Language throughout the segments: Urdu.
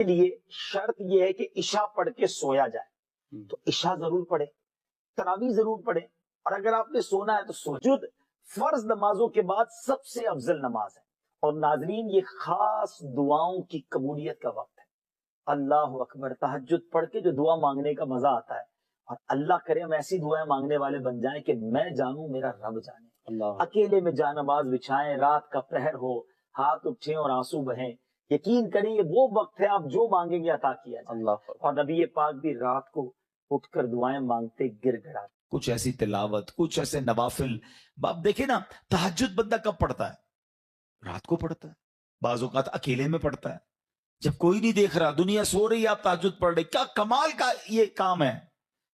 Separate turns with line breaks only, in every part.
کے لیے شرط یہ ہے کہ عشاء پڑھ کے سویا جائے، تو عشاء ضرور پڑھے، تراویح ضرور پڑھے، اور اگر آپ نے سونا ہے تو سجود فرض نمازوں کے بعد سب سے افضل نماز ہے۔ اور ناظرین، یہ خاص دعاؤں کی قبولیت کا وقت ہے۔ اللہ اکبر، تہجد پڑھ کے جو دعا مانگنے کا مزہ آتا ہے، اور اللہ کرے ہم ایسی دعائیں مانگنے والے بن جائیں کہ میں جانوں میرا رب جانے۔ اللہ اکیلے میں جا نماز بچھائیں، رات کا پہر ہو، ہاتھ اٹھیں اور آنسو بہیں، یقین کریں یہ وہ وقت ہے آپ جو مانگیں گے عطا کیا جائے۔ اللہ اور نبی پاک بھی رات کو اٹھ کر دعائیں مانگتے گر گڑاتے،
کچھ ایسی تلاوت، کچھ ایسے نوافل۔ آپ دیکھیں نا، تہجد بندہ کب پڑھتا ہے؟ رات کو پڑھتا ہے، بعض اوقات اکیلے میں پڑھتا ہے، جب کوئی نہیں دیکھ رہا، دنیا سو رہی ہے، آپ تہجد پڑھ رہے۔ کیا کمال کا یہ کام ہے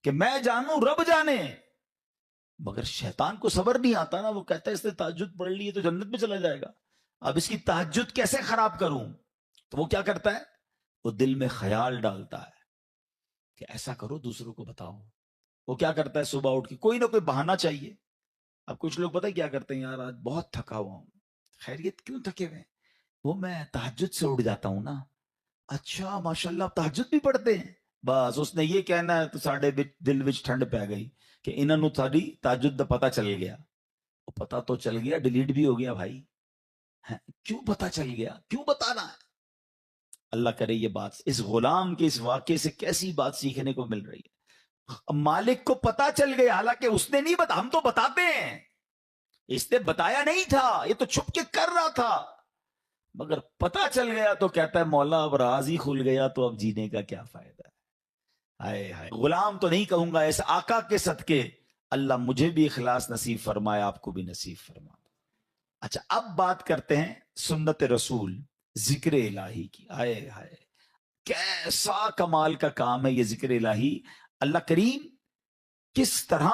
کہ میں جانوں رب جانے۔ مگر شیطان کو صبر نہیں آتا نا، وہ کہتا ہے اس نے تہجد پڑھ لی ہے تو جنت میں چلا جائے گا، اب اس کی تہجد کیسے خراب کروں؟ تو وہ کیا کرتا ہے؟ وہ دل میں خیال ڈالتا ہے کہ ایسا کرو، دوسروں کو بتاؤ۔ وہ کیا کرتا ہے؟ صبح اٹھ کے کوئی نہ کوئی بہانہ چاہیے۔ اب کچھ لوگ پتہ کیا کرتے ہیں؟ یار آج بہت تھکا ہوا ہوں۔ خیریت؟ کیوں تھکے ہوئے؟ وہ میں تہجد سے اٹھ جاتا ہوں نا۔ اچھا ماشاءاللہ، آپ تہجد بھی پڑھتے ہیں؟ بس اس نے یہ کہنا ہے تو ساڑھے دل وچ ٹھنڈ پہ گئی کہ انہوں نے ساری تہجد دا پتہ چل گیا۔ وہ پتہ تو چل گیا، ڈیلیٹ بھی ہو گیا بھائی۔ کیوں پتہ چل گیا؟ کیوں بتانا ہے؟ اللہ کرے یہ بات اس غلام کے اس واقعے سے کیسی بات سیکھنے کو مل رہی ہے۔ مالک کو پتا چل گیا، حالانکہ اس نے نہیں بتا، ہم تو بتاتے ہیں، اس نے بتایا نہیں تھا، یہ تو چھپ کے کر رہا تھا، مگر پتا چل گیا تو کہتا ہے مولا اب راز ہی کھل گیا تو اب جینے کا کیا فائدہ ہے۔ ہائے ہائے، غلام تو نہیں کہوں گا، اس آقا کے صدقے اللہ مجھے بھی اخلاص نصیب فرمائے، آپ کو بھی نصیب فرمائے۔ اچھا، اب بات کرتے ہیں سنت رسول، ذکر الہی کی۔ ہائے ہائے، کیسا کمال کا کام ہے یہ ذکر الہی۔ اللہ کریم کس طرح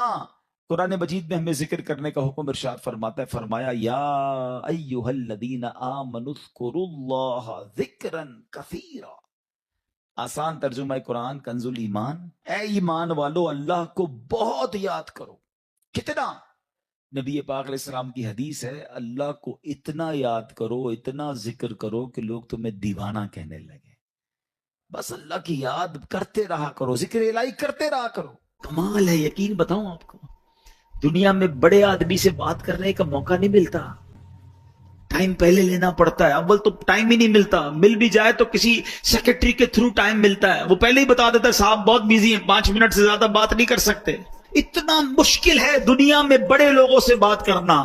قرآن مجید میں ہمیں ذکر کرنے کا حکم ارشاد فرماتا ہے، فرمایا یا ایھا الذین آمنوا اذکروا اللہ ذکرا کثیرا۔ آسان ترجمہ قرآن کنز الایمان، اے ایمان والو اللہ کو بہت یاد کرو۔ کتنا؟ نبی پاک علیہ السلام کی حدیث ہے، اللہ کو اتنا یاد کرو، اتنا ذکر کرو کہ لوگ تمہیں دیوانہ کہنے لگے۔ بس اللہ کی یاد کرتے رہا کرو، ذکر الہی کرتے رہا کرو۔ کمال ہے، یقین بتاؤں آپ کو، دنیا میں بڑے آدمی سے بات کرنے کا موقع نہیں ملتا، ٹائم پہلے لینا پڑتا ہے۔ اول تو ٹائم ہی نہیں ملتا، مل بھی جائے تو کسی سیکرٹری کے تھرو ٹائم ملتا ہے، وہ پہلے ہی بتا دیتا ہے صاحب بہت بیزی ہیں، 5 منٹ سے زیادہ بات نہیں کر سکتے۔ اتنا مشکل ہے دنیا میں بڑے لوگوں سے بات کرنا،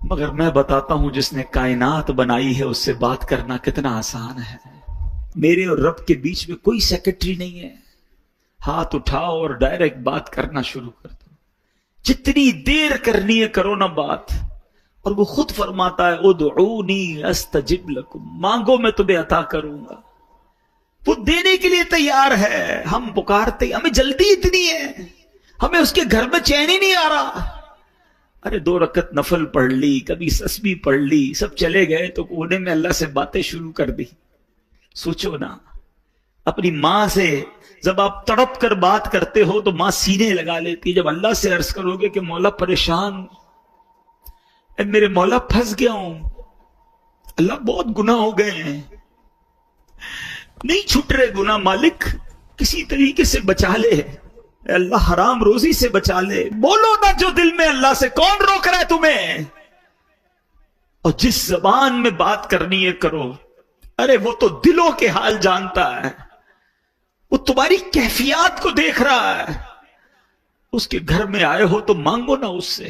مگر میں بتاتا ہوں جس نے کائنات بنائی ہے اس سے بات کرنا کتنا آسان ہے۔ میرے اور رب کے بیچ میں کوئی سیکرٹری نہیں ہے، ہاتھ اٹھاؤ اور ڈائریکٹ بات کرنا شروع کر دو، جتنی دیر کرنی ہے کرو نا بات۔ اور وہ خود فرماتا ہے ادعونی استجب لکم، مانگو میں تمہیں عطا کروں گا۔ وہ دینے کے لیے تیار ہے، ہم پکارتے، ہمیں جلدی اتنی ہے، ہمیں اس کے گھر میں چین ہی نہیں آ رہا۔ ارے 2 رکعت نفل پڑھ لی، کبھی تسبیح پڑھ لی، سب چلے گئے تو کونے میں اللہ سے باتیں شروع کر دی۔ سوچو نا، اپنی ماں سے جب آپ تڑپ کر بات کرتے ہو تو ماں سینے لگا لیتی، جب اللہ سے عرض کرو گے کہ مولا پریشان ہوں، اے میرے مولا پھنس گیا ہوں، اللہ بہت گناہ ہو گئے ہیں، نہیں چھٹ رہے گناہ، مالک کسی طریقے سے بچا لے، اے اللہ حرام روزی سے بچا لے۔ بولو نا جو دل میں اللہ سے، کون روک رہا ہے تمہیں؟ اور جس زبان میں بات کرنی ہے کرو۔ ارے وہ تو دلوں کے حال جانتا ہے، وہ تمہاری کیفیات کو دیکھ رہا ہے۔ اس کے گھر میں آئے ہو تو مانگو نا اس سے۔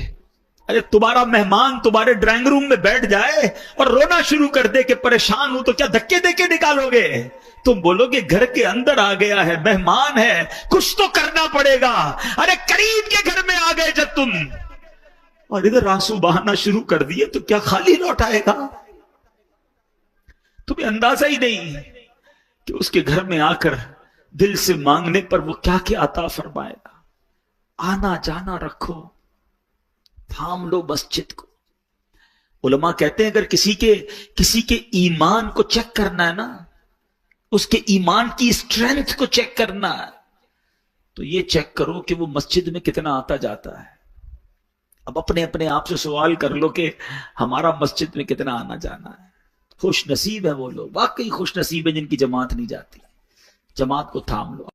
ارے تمہارا مہمان تمہارے ڈرائنگ روم میں بیٹھ جائے اور رونا شروع کر دے کہ پریشان ہوں، تو کیا دھکے دے کے نکالو گے؟ تم بولو گے گھر کے اندر آ گیا ہے، مہمان ہے، کچھ تو کرنا پڑے گا۔ ارے قریب کے گھر میں آ گئے جب تم اور ادھر آنسو بہانا شروع کر دیے تو کیا خالی لوٹ آئے گا؟ تمہیں اندازہ ہی نہیں کہ اس کے گھر میں آ کر دل سے مانگنے پر وہ کیا کیا عطا فرمائے گا۔ آنا جانا رکھو، تھام لو مسجد کو۔ علماء کہتے ہیں اگر کسی کے ایمان کو چیک کرنا ہے نا، اس کے ایمان کی اسٹرینتھ کو چیک کرنا ہے، تو یہ چیک کرو کہ وہ مسجد میں کتنا آتا جاتا ہے۔ اب اپنے آپ سے سوال کر لو کہ ہمارا مسجد میں کتنا آنا جانا ہے۔ خوش نصیب ہے وہ لوگ، واقعی خوش نصیب ہے جن کی جماعت نہیں جاتی. جماعت کو تھام لو.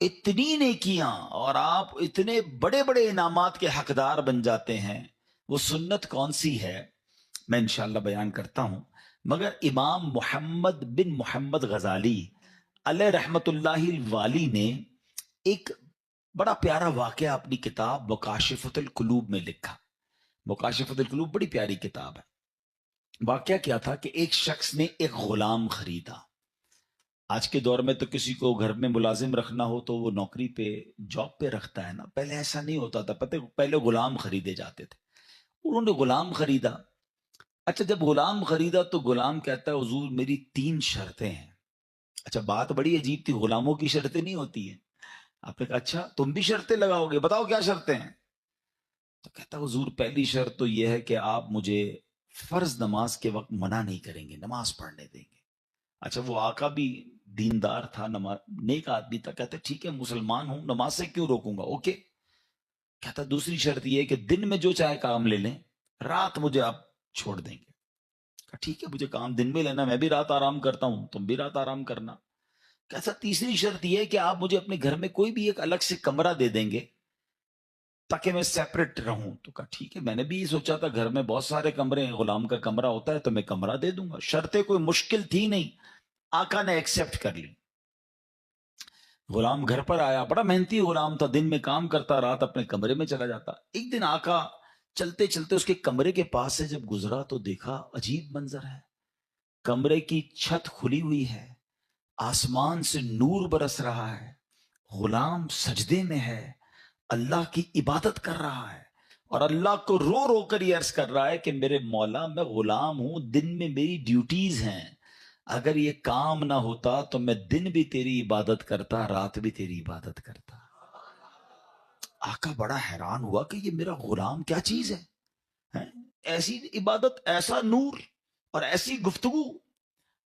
اتنی نیکیاں اور آپ اتنے بڑے بڑے انعامات کے حقدار بن جاتے ہیں. وہ سنت کون سی ہے میں انشاءاللہ بیان کرتا ہوں، مگر امام محمد بن محمد غزالی علیہ رحمت اللہ الوالی نے ایک بڑا پیارا واقعہ اپنی کتاب مکاشفۃ القلوب میں لکھا. مکاشفۃ القلوب بڑی پیاری کتاب ہے. واقعہ کیا تھا کہ ایک شخص نے ایک غلام خریدا. آج کے دور میں تو کسی کو گھر میں ملازم رکھنا ہو تو وہ نوکری پہ جاب پہ رکھتا ہے نا، پہلے ایسا نہیں ہوتا تھا. پہلے غلام خریدے جاتے تھے. انہوں نے غلام خریدا. اچھا جب غلام خریدا تو غلام کہتا ہے حضور میری 3 شرطیں ہیں. اچھا بات بڑی عجیب تھی، غلاموں کی شرطیں نہیں ہوتی ہیں. آپ نے کہا اچھا تم بھی شرطیں لگاؤ گے، بتاؤ کیا شرطیں ہیں. تو کہتا حضور پہلی شرط تو یہ ہے کہ آپ مجھے فرض نماز کے وقت منع نہیں کریں گے، نماز پڑھنے دیں گے. اچھا وہ آقا بھی دیندار تھا، نیک آدمی تھا. کہتا ٹھیک ہے مسلمان ہوں، نماز سے کیوں روکوں گا، اوکے. کہتا دوسری شرط یہ ہے کہ دن میں جو چاہے کام لے لیں، رات مجھے آپ چھوڑ دیں گے. کہا ٹھیک ہے مجھے کام دن میں لینا، میں بھی رات آرام کرتا ہوں، تم بھی رات آرام کرنا. کہتا تیسری شرط یہ ہے کہ آپ مجھے اپنے گھر میں کوئی بھی ایک الگ سے کمرہ دے دیں گے تاکہ میں سیپریٹ رہوں. تو کہا ٹھیک ہے، میں نے بھی یہ سوچا تھا گھر میں بہت سارے کمرے ہیں، غلام کا کمرہ ہوتا ہے تو میں کمرہ دے دوں گا. شرطیں کوئی مشکل تھی نہیں، آقا نے ایکسپٹ کر لی. غلام گھر پر آیا، بڑا محنتی غلام تھا، دن میں کام کرتا، رات اپنے کمرے میں چلا جاتا. ایک دن آقا چلتے چلتے اس کے کمرے کے پاس سے جب گزرا تو دیکھا عجیب منظر ہے. کمرے کی چھت کھلی ہوئی ہے، آسمان سے نور برس رہا ہے، غلام سجدے میں ہے، اللہ کی عبادت کر رہا ہے اور اللہ کو رو رو کر یہ عرض کر رہا ہے کہ میرے مولا میں غلام ہوں، دن میں میری ڈیوٹیز ہیں، اگر یہ کام نہ ہوتا تو میں دن بھی تیری عبادت کرتا، رات بھی تیری عبادت کرتا. آقا بڑا حیران ہوا کہ یہ میرا غلام کیا چیز ہے، ایسی عبادت، ایسا نور اور ایسی گفتگو.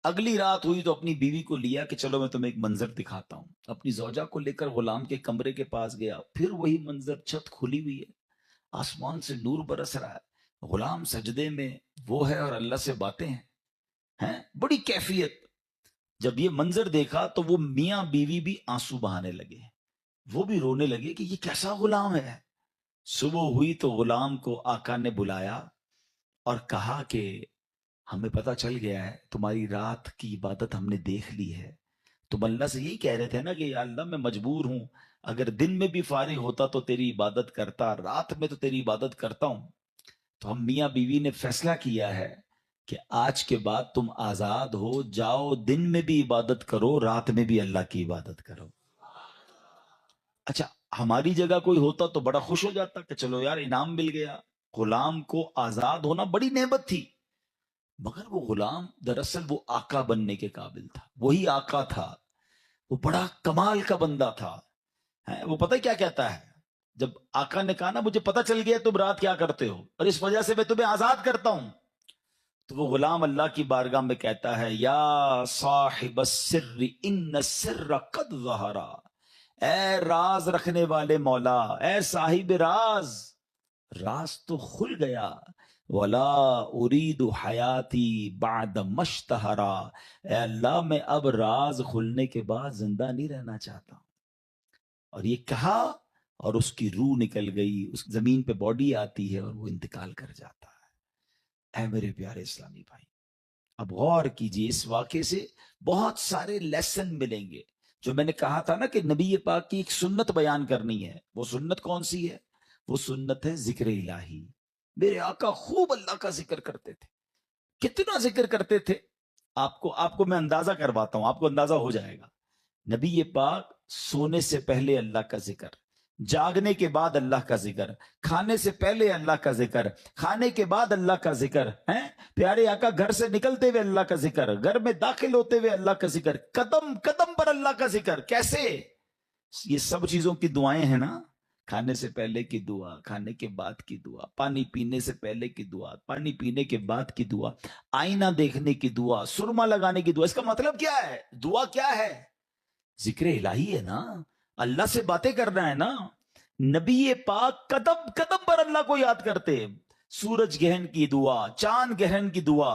اگلی رات ہوئی تو اپنی بیوی کو لیا کہ چلو میں تمہیں ایک منظر دکھاتا ہوں. اپنی زوجہ کو لے کر غلام کے کمرے کے پاس گیا، پھر وہی منظر، چھت کھلی ہوئی ہے، آسمان سے نور برس رہا ہے، غلام سجدے میں وہ ہے اور اللہ سے باتیں ہیں، بڑی کیفیت. جب یہ منظر دیکھا تو وہ میاں بیوی بھی آنسو بہانے لگے، وہ بھی رونے لگے کہ یہ کیسا غلام ہے. صبح ہوئی تو غلام کو آقا نے بلایا اور کہا کہ ہمیں پتہ چل گیا ہے تمہاری رات کی عبادت ہم نے دیکھ لی ہے. تم اللہ سے یہی کہہ رہے تھے نا کہ یا اللہ میں مجبور ہوں، اگر دن میں بھی فارغ ہوتا تو تیری عبادت کرتا، رات میں تو تیری عبادت کرتا ہوں. تو ہم میاں بیوی نے فیصلہ کیا ہے کہ آج کے بعد تم آزاد ہو، جاؤ دن میں بھی عبادت کرو، رات میں بھی اللہ کی عبادت کرو. اچھا ہماری جگہ کوئی ہوتا تو بڑا خوش ہو جاتا کہ چلو یار انعام مل گیا. غلام کو آزاد ہونا بڑی نعمت تھی، مگر وہ غلام دراصل وہ آقا بننے کے قابل تھا. وہی آقا تھا، وہ بڑا کمال کا بندہ تھا. وہ پتہ کیا کہتا ہے، جب آقا نے کہا نا مجھے پتہ چل گیا تم رات کیا کرتے ہو اور اس وجہ سے میں تمہیں آزاد کرتا ہوں، تو وہ غلام اللہ کی بارگاہ میں کہتا ہے یا صاحب السر ان السر قد ظہر، اے راز رکھنے والے مولا، اے صاحب راز، راز تو کھل گیا. ولا ارید حیاتی بعد مشتہرا، اے اللہ میں اب راز کھلنے کے بعد زندہ نہیں رہنا چاہتا. اور یہ کہا اور اس کی روح نکل گئی، اس زمین پہ باڈی آتی ہے اور وہ انتقال کر جاتا ہے. اے میرے پیارے اسلامی بھائی، اب غور کیجئے، اس واقعے سے بہت سارے لیسن ملیں گے. جو میں نے کہا تھا نا کہ نبی پاک کی ایک سنت بیان کرنی ہے، وہ سنت کون سی ہے؟ وہ سنت ہے ذکر الہی. میرے آقا خوب اللہ کا ذکر کرتے تھے. کتنا ذکر کرتے تھے آپ کو میں اندازہ کرواتا ہوں، آپ کو اندازہ ہو جائے گا. نبی پاک سونے سے پہلے اللہ کا ذکر، جاگنے کے بعد اللہ کا ذکر، کھانے سے پہلے اللہ کا ذکر، کھانے کے بعد اللہ کا ذکر ہے. پیارے آقا گھر سے نکلتے ہوئے اللہ کا ذکر، گھر میں داخل ہوتے ہوئے اللہ کا ذکر، قدم قدم پر اللہ کا ذکر. کیسے؟ یہ سب چیزوں کی دعائیں ہیں نا، کھانے سے پہلے کی دعا، کھانے کے بعد کی دعا، پانی پینے سے پہلے کی دعا، پانی پینے کے بعد کی دعا، آئینہ دیکھنے کی دعا، سرما لگانے کی دعا. اس کا مطلب کیا ہے؟ دعا کیا ہے؟ ذکر الہی ہے نا، اللہ سے باتیں کرنا ہے نا. نبی پاک قدم قدم پر اللہ کو یاد کرتے. سورج گرہن کی دعا، چاند گرہن کی دعا،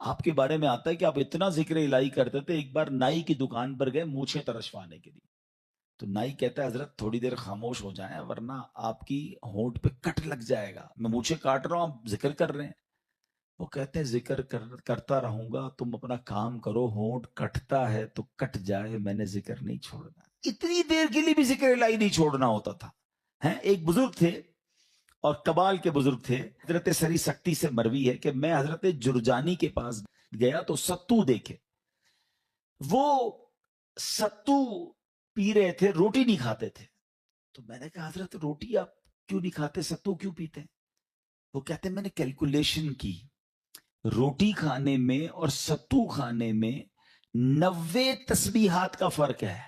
آپ کے بارے میں آتا ہے کہ آپ اتنا ذکر الہی کرتے تھے, ایک بار نائی کی دکان پر گئے مونچھیں ترشوانے کے لیے, تو نائی کہتا ہے حضرت تھوڑی دیر خاموش ہو جائیں ورنہ آپ کی ہونٹ پہ کٹ لگ جائے گا, میں مونچھیں کاٹ رہا ہوں آپ ذکر کر رہے ہیں. وہ کہتے ہیں ذکر کرتا رہوں گا, تم اپنا کام کرو, ہونٹ کٹتا ہے تو کٹ جائے, میں نے ذکر نہیں چھوڑنا. اتنی دیر کے لیے بھی ذکر الہی نہیں چھوڑنا ہوتا تھا. ایک بزرگ تھے اور کبال کے بزرگ تھے, حضرت سری سکتی سے مروی ہے کہ میں حضرت جرجانی کے پاس گیا تو ستو دیکھے, وہ ستو پی رہے تھے, روٹی نہیں کھاتے تھے. تو میں نے کہا حضرت روٹی آپ کیوں نہیں کھاتے, ستو کیوں پیتے ہیں؟ وہ کہتے ہیں میں نے کیلکولیشن کی, روٹی کھانے میں اور ستو کھانے میں 90 تسبیحات کا فرق ہے.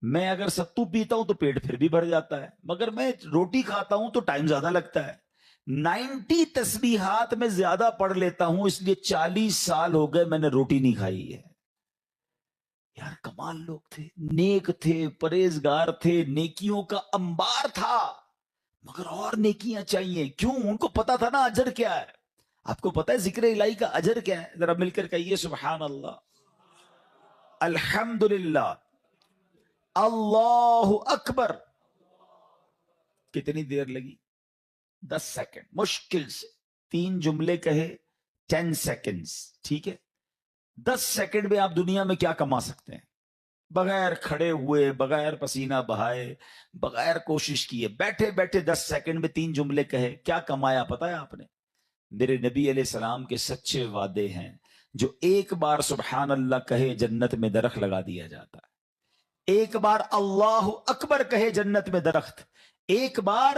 میں اگر ستو پیتا ہوں تو پیٹ پھر بھی بھر جاتا ہے, مگر میں روٹی کھاتا ہوں تو ٹائم زیادہ لگتا ہے. 90 تسبیحات میں زیادہ پڑھ لیتا ہوں, اس لیے 40 سال ہو گئے میں نے روٹی نہیں کھائی ہے. یار کمال لوگ تھے, نیک تھے, پرہیزگار تھے, نیکیوں کا انبار تھا, مگر اور نیکیاں چاہیے. کیوں؟ ان کو پتا تھا نا اجر کیا ہے. آپ کو پتا ہے ذکر الہی کا اجر کیا ہے؟ ذرا مل کر کہیے سبحان اللہ, الحمدللہ, اللہ اکبر. کتنی دیر لگی؟ 10 سیکنڈ مشکل سے. 3 جملے کہے 10 سیکنڈز, ٹھیک ہے. 10 سیکنڈ میں آپ دنیا میں کیا کما سکتے ہیں؟ بغیر کھڑے ہوئے, بغیر پسینہ بہائے, بغیر کوشش کیے, بیٹھے بیٹھے 10 سیکنڈ میں 3 جملے کہے, کیا کمایا پتا ہے آپ نے؟ میرے نبی علیہ السلام کے سچے وعدے ہیں, جو ایک بار سبحان اللہ کہے جنت میں درخت لگا دیا جاتا ہے. ایک بار اللہ اکبر کہے جنت میں درخت, ایک بار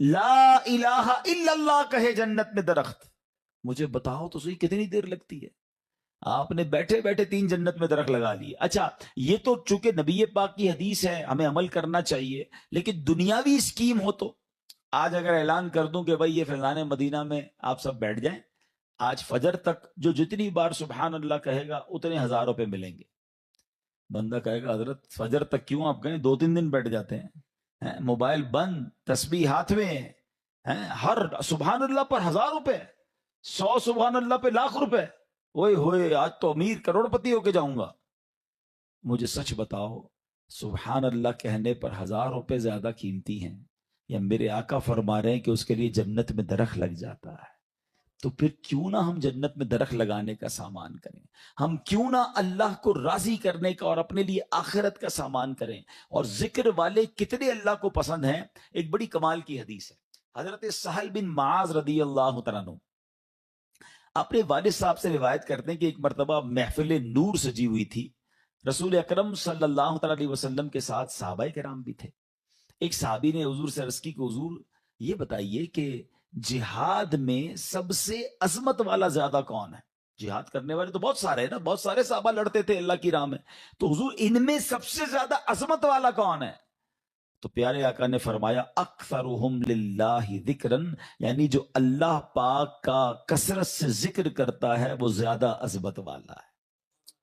لا الہ الا اللہ کہے جنت میں درخت. مجھے بتاؤ تو صحیح کتنی دیر لگتی ہے؟ آپ نے بیٹھے بیٹھے 3 جنت میں درخت لگا لیے. اچھا یہ تو چونکہ نبی پاک کی حدیث ہے, ہمیں عمل کرنا چاہیے, لیکن دنیاوی اسکیم ہو تو آج اگر اعلان کر دوں کہ بھائی یہ فیضان مدینہ میں آپ سب بیٹھ جائیں, آج فجر تک جو جتنی بار سبحان اللہ کہے گا اتنے 1000 روپے ملیں گے. بندہ کہے گا حضرت فجر تک کیوں, آپ کہیں 2-3 دن بیٹھ جاتے ہیں, موبائل بند, تسبیح ہاتھ میں, ہر سبحان اللہ پر 1000 روپے, 100 سبحان اللہ پہ لاکھ روپے. اوئے ہوئے آج تو امیر کروڑ پتی ہو کے جاؤں گا. مجھے سچ بتاؤ, سبحان اللہ کہنے پر 1000 روپے زیادہ قیمتی ہیں, یا میرے آقا فرما رہے ہیں کہ اس کے لیے جنت میں درخت لگ جاتا ہے؟ تو پھر کیوں نہ ہم جنت میں درخت لگانے کا سامان کریں, ہم کیوں نہ اللہ کو راضی کرنے کا اور اپنے لیے آخرت کا سامان کریں. اور ذکر والے کتنے اللہ کو پسند ہیں. ایک بڑی کمال کی حدیث ہے, حضرت سہل بن معاذ رضی اللہ تعالیٰ عنہ اپنے والد صاحب سے روایت کرتے ہیں کہ ایک مرتبہ محفل نور سجی ہوئی تھی. رسول اکرم صلی اللہ تعالی علیہ وسلم کے ساتھ صحابہ کرام بھی تھے. ایک صحابی نے حضور سے عرض کی کہ حضور یہ بتائیے کہ جہاد میں سب سے عظمت والا زیادہ کون ہے؟ جہاد کرنے والے تو بہت سارے ہیں نا, بہت سارے صحابہ لڑتے تھے اللہ کی راہ میں, تو حضور ان میں سب سے زیادہ عظمت والا کون ہے؟ تو پیارے آقا نے فرمایا اکثرہم للہ ذکرن, یعنی جو اللہ پاک کا کثرت سے ذکر کرتا ہے وہ زیادہ عظمت والا ہے.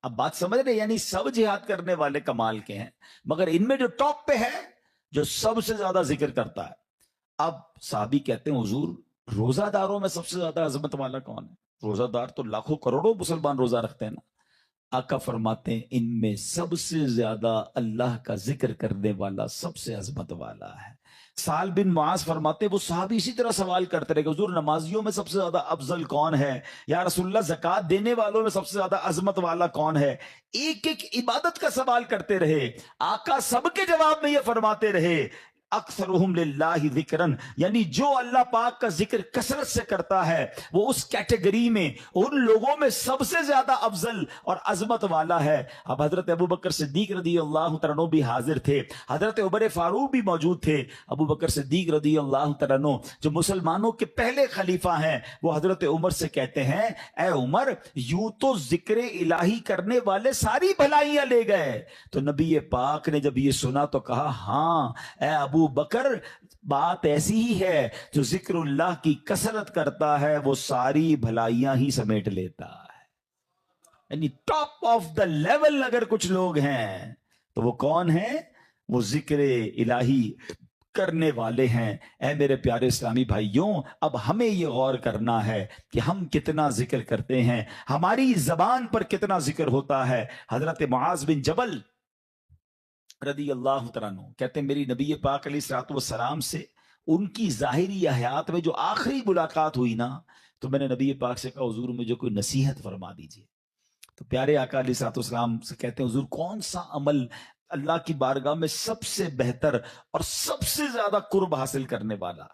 اب بات سمجھ رہے, یعنی سب جہاد کرنے والے کمال کے ہیں, مگر ان میں جو ٹاپ پہ ہے جو سب سے زیادہ ذکر کرتا ہے. اب صحابی کہتے ہیں حضور روزہ داروں میں سب سے زیادہ عظمت والا کون ہے؟ روزہ دار تو لاکھوں کروڑوں مسلمان روزہ رکھتے ہیں نا. آقا فرماتے ہیں ان میں سب سے زیادہ اللہ کا ذکر کرنے والا سب سے عظمت والا ہے. سال بن معاذ فرماتے ہیں وہ صحابی اسی طرح سوال کرتے رہے کہ حضور نمازیوں میں سب سے زیادہ افضل کون ہے؟ یا رسول اللہ زکوٰۃ دینے والوں میں سب سے زیادہ عظمت والا کون ہے؟ ایک ایک عبادت کا سوال کرتے رہے. آقا سب کے جواب میں یہ فرماتے رہے اکثرہم للہ ذکرن, یعنی جو اللہ پاک کا ذکر کثرت سے کرتا ہے وہ اس کیٹیگری میں ان لوگوں میں سب سے زیادہ افضل اور عظمت والا ہے. اب حضرت ابو بکر صدیق رضی اللہ تعالیٰ عنہ بھی حاضر تھے, حضرت عمر فاروق بھی موجود تھے. ابو بکر صدیق رضی اللہ تعالیٰ عنہ جو مسلمانوں کے پہلے خلیفہ ہیں, وہ حضرت عمر سے کہتے ہیں اے عمر یوں تو ذکر الہی کرنے والے ساری بھلائیاں لے گئے. تو نبی پاک نے جب یہ سنا تو کہا ہاں اے ابو بکر بات ایسی ہی ہے, جو ذکر اللہ کی کثرت کرتا ہے وہ ساری بھلائیاں ہی سمیٹ لیتا ہے. یعنی ٹاپ آف دا لیول اگر کچھ لوگ ہیں تو وہ کون ہیں؟ وہ ذکر الہی کرنے والے ہیں۔ اے میرے پیارے اسلامی بھائیوں، اب ہمیں یہ غور کرنا ہے کہ ہم کتنا ذکر کرتے ہیں، ہماری زبان پر کتنا ذکر ہوتا ہے۔ حضرت معاذ بن جبل رضی اللہ تعالیٰ عنہ کہتے ہیں، میری نبی پاک علیہ الصلوۃ والسلام سے ان کی ظاہری حیات میں جو آخری ملاقات ہوئی نا، تو میں نے نبی پاک سے کہا حضور مجھے کوئی نصیحت فرما دیجیے۔ تو پیارے آقا علیہ الصلوۃ والسلام سے کہتے ہیں، حضور کون سا عمل اللہ کی بارگاہ میں سب سے بہتر اور سب سے زیادہ قرب حاصل کرنے والا؟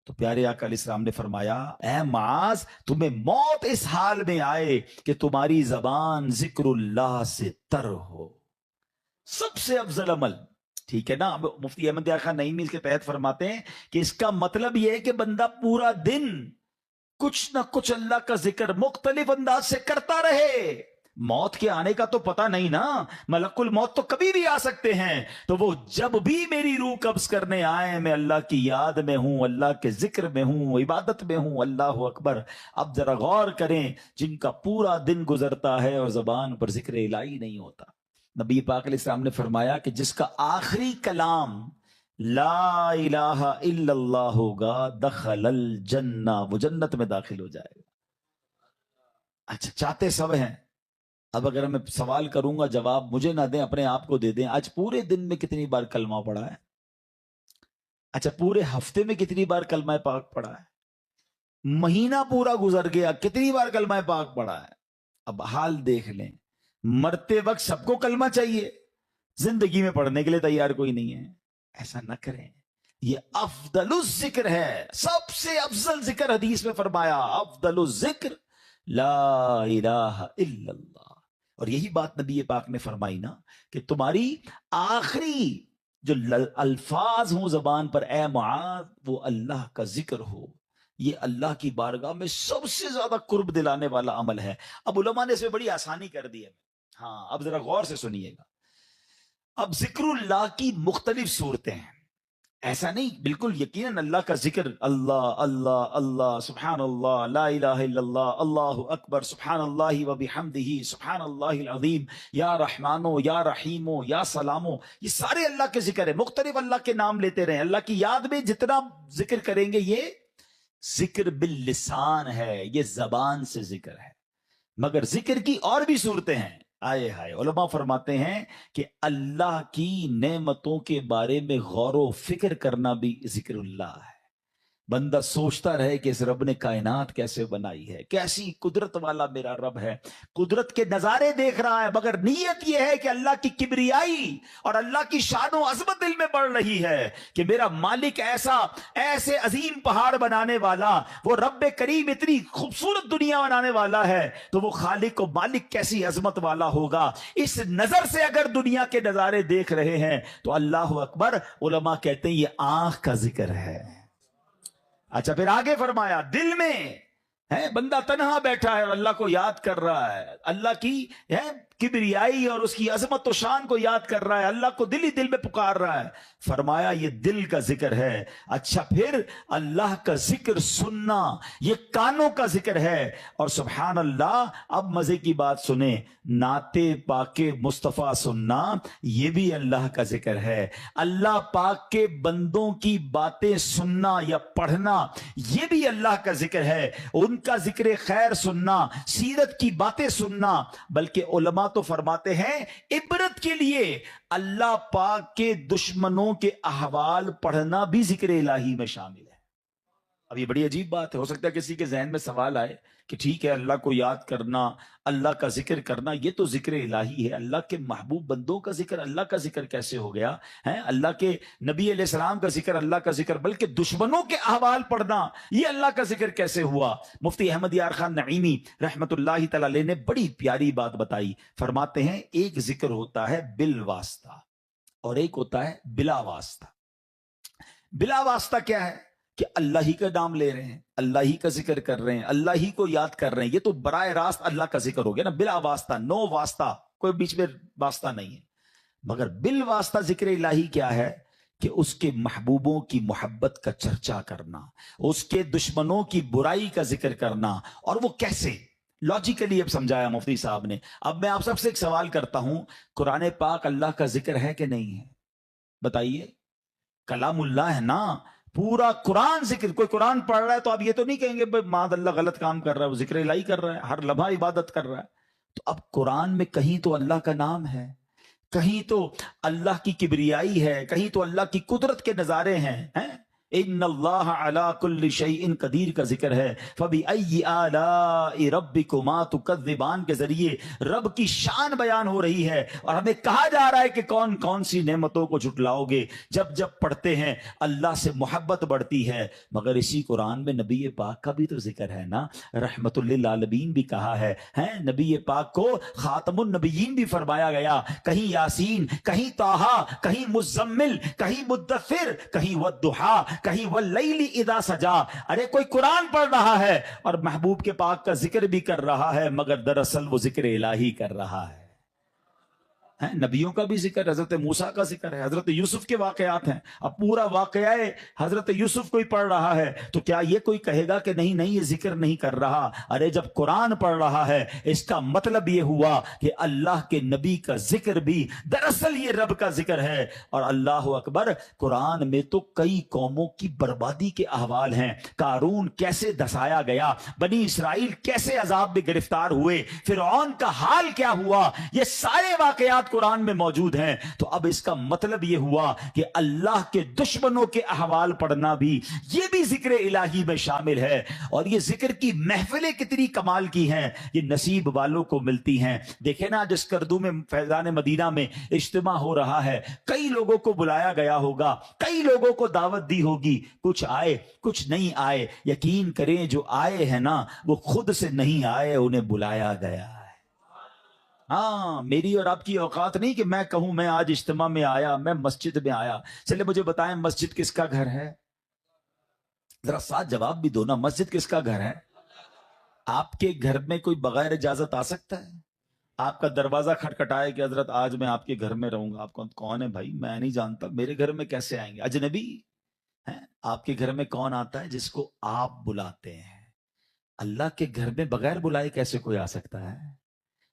تو پیارے آقا علیہ السلام نے فرمایا، اے معاذ، تمہیں موت اس حال میں آئے کہ تمہاری زبان ذکر اللہ سے تر ہو، سب سے افضل عمل۔ ٹھیک ہے نا؟ اب مفتی احمد یار خان نعیمی اس کے تحت فرماتے ہیں کہ اس کا مطلب یہ ہے کہ بندہ پورا دن کچھ نہ کچھ اللہ کا ذکر مختلف انداز سے کرتا رہے۔ موت کے آنے کا تو پتہ نہیں نا، ملک الموت تو کبھی بھی آ سکتے ہیں، تو وہ جب بھی میری روح قبض کرنے آئے میں اللہ کی یاد میں ہوں، اللہ کے ذکر میں ہوں، عبادت میں ہوں۔ اللہ اکبر۔ اب ذرا غور کریں، جن کا پورا دن گزرتا ہے اور زبان پر ذکر الہی نہیں ہوتا، نبی پاک علیہ السلام نے فرمایا کہ جس کا آخری کلام لا الہ الا اللہ ہوگا دخل الجنہ، وہ جنت میں داخل ہو جائے گا۔ اچھا، چاہتے سب ہیں، اب اگر میں سوال کروں گا جواب مجھے نہ دیں، اپنے آپ کو دے دیں، آج پورے دن میں کتنی بار کلمہ پڑھا ہے؟ اچھا، پورے ہفتے میں کتنی بار کلمہ پاک پڑھا ہے؟ مہینہ پورا گزر گیا، کتنی بار کلمہ پاک پڑھا ہے؟ اب حال دیکھ لیں، مرتے وقت سب کو کلمہ چاہیے، زندگی میں پڑھنے کے لیے تیار کوئی نہیں ہے۔ ایسا نہ کریں، یہ افضل الذکر ہے، سب سے افضل ذکر حدیث میں فرمایا، افضل الذکر لا الہ الا اللہ۔ اور یہی بات نبی پاک نے فرمائی نا کہ تمہاری آخری جو الفاظ ہوں زبان پر، اے معاذ، وہ اللہ کا ذکر ہو، یہ اللہ کی بارگاہ میں سب سے زیادہ قرب دلانے والا عمل ہے۔ اب علماء نے اس میں بڑی آسانی کر دی ہے۔ ہاں، اب ذرا غور سے سنیے گا۔ اب ذکر اللہ کی مختلف صورتیں ہیں، ایسا نہیں، بالکل یقیناً اللہ کا ذکر، اللہ اللہ اللہ، سبحان اللہ، لا الہ الا اللہ، اللہ اکبر، سبحان اللہ و بحمدہ، سبحان اللہ العظیم، یا رحمانو یا رحیمو یا سلامو، یہ سارے اللہ کے ذکر ہیں، مختلف اللہ کے نام لیتے رہیں، اللہ کی یاد میں جتنا ذکر کریں گے یہ ذکر باللسان ہے، یہ زبان سے ذکر ہے۔ مگر ذکر کی اور بھی صورتیں ہیں۔ آئے ہائے، علماء فرماتے ہیں کہ اللہ کی نعمتوں کے بارے میں غور و فکر کرنا بھی ذکر اللہ ہے۔ بندہ سوچتا رہے کہ اس رب نے کائنات کیسے بنائی ہے، کیسی قدرت والا میرا رب ہے، قدرت کے نظارے دیکھ رہا ہے، مگر نیت یہ ہے کہ اللہ کی کبریائی اور اللہ کی شان و عظمت دل میں بڑھ رہی ہے کہ میرا مالک ایسے عظیم پہاڑ بنانے والا، وہ رب کریم اتنی خوبصورت دنیا بنانے والا ہے، تو وہ خالق و مالک کیسی عظمت والا ہوگا۔ اس نظر سے اگر دنیا کے نظارے دیکھ رہے ہیں تو اللہ اکبر، علماء کہتے ہیں یہ آنکھ کا ذکر ہے۔ اچھا، پھر آگے فرمایا دل میں ہے، بندہ تنہا بیٹھا ہے اور اللہ کو یاد کر رہا ہے، اللہ کی کبریائی اور اس کی عظمت و شان کو یاد کر رہا ہے، اللہ کو دل ہی دل میں پکار رہا ہے، فرمایا یہ دل کا ذکر ہے۔ اچھا، پھر اللہ کا ذکر سننا، یہ کانوں کا ذکر ہے۔ اور سبحان اللہ، اب مزے کی بات سنیں، نعت پاک مصطفیٰ سننا یہ بھی اللہ کا ذکر ہے۔ اللہ پاک کے بندوں کی باتیں سننا یا پڑھنا یہ بھی اللہ کا ذکر ہے، ان کا ذکر خیر سننا، سیرت کی باتیں سننا۔ بلکہ علماء تو فرماتے ہیں عبرت کے لیے اللہ پاک کے دشمنوں کے احوال پڑھنا بھی ذکر الہی میں شامل ہے۔ اب یہ بڑی عجیب بات ہے، ہو سکتا ہے کسی کے ذہن میں سوال آئے کہ ٹھیک ہے، اللہ کو یاد کرنا، اللہ کا ذکر کرنا، یہ تو ذکر الہی ہے، اللہ کے محبوب بندوں کا ذکر اللہ کا ذکر کیسے ہو گیا ہے؟ اللہ کے نبی علیہ السلام کا ذکر اللہ کا ذکر، بلکہ دشمنوں کے احوال پڑھنا یہ اللہ کا ذکر کیسے ہوا؟ مفتی احمد یار خان نعیمی رحمت اللہ تعالی علیہ نے بڑی پیاری بات بتائی، فرماتے ہیں ایک ذکر ہوتا ہے بالواسطہ اور ایک ہوتا ہے بلا واسطہ۔ بلا واسطہ کیا ہے؟ کہ اللہ ہی کا نام لے رہے ہیں، اللہ ہی کا ذکر کر رہے ہیں، اللہ ہی کو یاد کر رہے ہیں، یہ تو براہ راست اللہ کا ذکر ہو گیا نا، بلا واسطہ، نو واسطہ، کوئی بیچ میں واسطہ نہیں ہے۔ مگر بال واسطہ ذکر الہی کیا ہے؟ کہ اس کے محبوبوں کی محبت کا چرچا کرنا، اس کے دشمنوں کی برائی کا ذکر کرنا۔ اور وہ کیسے؟ لاجیکلی اب سمجھایا مفتی صاحب نے۔ اب میں آپ سب سے ایک سوال کرتا ہوں، قرآن پاک اللہ کا ذکر ہے کہ نہیں ہے؟ بتائیے۔ کلام اللہ ہے نا, پورا قرآن ذکر. کوئی قرآن پڑھ رہا ہے تو آپ یہ تو نہیں کہیں گے معاذ اللہ غلط کام کر رہا ہے, وہ ذکر الہی کر رہا ہے, ہر لمحہ عبادت کر رہا ہے. تو اب قرآن میں کہیں تو اللہ کا نام ہے, کہیں تو اللہ کی کبریائی ہے, کہیں تو اللہ کی قدرت کے نظارے ہیں. ان اللہ علی کل شیء قدیر کا ذکر ہے. فبأی آلاء ربکما تکذبان کے ذریعے رب کی شان بیان ہو رہی ہے, اور ہمیں کہا جا رہا ہے کہ کون کون سی نعمتوں کو جھٹلاؤ گے. جب جب پڑھتے ہیں اللہ سے محبت بڑھتی ہے. مگر اسی قرآن میں نبی پاک کا بھی تو ذکر ہے نا, رحمت للعالمین بھی کہا ہے. نبی پاک کو خاتم النبیین بھی فرمایا گیا. کہیں یاسین, کہیں طٰہٰ, کہیں مزمل, کہیں مدثر, کہیں والضحیٰ, کہیں واللیل اذا سجا. ارے کوئی قرآن پڑھ رہا ہے اور محبوب کے پاک کا ذکر بھی کر رہا ہے, مگر دراصل وہ ذکر الہی کر رہا ہے. نبیوں کا بھی ذکر, حضرت موسیٰ کا ذکر ہے, حضرت یوسف کے واقعات ہیں. اب پورا واقعہ حضرت یوسف کوئی پڑھ رہا ہے تو کیا یہ کوئی کہے گا کہ نہیں نہیں یہ ذکر نہیں کر رہا؟ ارے جب قرآن پڑھ رہا ہے اس کا مطلب یہ ہوا کہ اللہ کے نبی کا ذکر بھی دراصل یہ رب کا ذکر ہے. اور اللہ اکبر, قرآن میں تو کئی قوموں کی بربادی کے احوال ہیں. قارون کیسے دھسایا گیا, بنی اسرائیل کیسے عذاب میں گرفتار ہوئے, فرعون کا حال کیا ہوا, یہ سارے واقعات قرآن میں موجود ہیں. تو اب اس کا مطلب یہ ہوا کہ اللہ کے دشمنوں کے احوال پڑھنا بھی یہ بھی ذکر الہی میں شامل ہے. اور یہ ذکر کی محفلیں کتنی کمال کی ہیں, یہ نصیب والوں کو ملتی ہیں. دیکھیں نا, جس کردو میں فیضان مدینہ میں اجتماع ہو رہا ہے, کئی لوگوں کو بلایا گیا ہوگا, کئی لوگوں کو دعوت دی ہوگی, کچھ آئے کچھ نہیں آئے. یقین کریں جو آئے ہیں نا وہ خود سے نہیں آئے, انہیں بلایا گیا ہے. ہاں, میری اور آپ کی اوقات نہیں کہ میں کہوں میں آج اجتماع میں آیا, میں مسجد میں آیا. چلے مجھے بتائیں مسجد کس کا گھر ہے؟ ذرا ساتھ جواب بھی دو نا, مسجد کس کا گھر ہے؟ آپ کے گھر میں کوئی بغیر اجازت آ سکتا ہے؟ آپ کا دروازہ کھٹکھٹائے کہ حضرت آج میں آپ کے گھر میں رہوں گا. آپ کون ہے بھائی؟ میں نہیں جانتا, میرے گھر میں کیسے آئیں گے؟ اجنبی ہیں. آپ کے گھر میں کون آتا ہے؟ جس کو آپ بلاتے ہیں. اللہ کے گھر میں بغیر بلائے کیسے کوئی آ سکتا ہے؟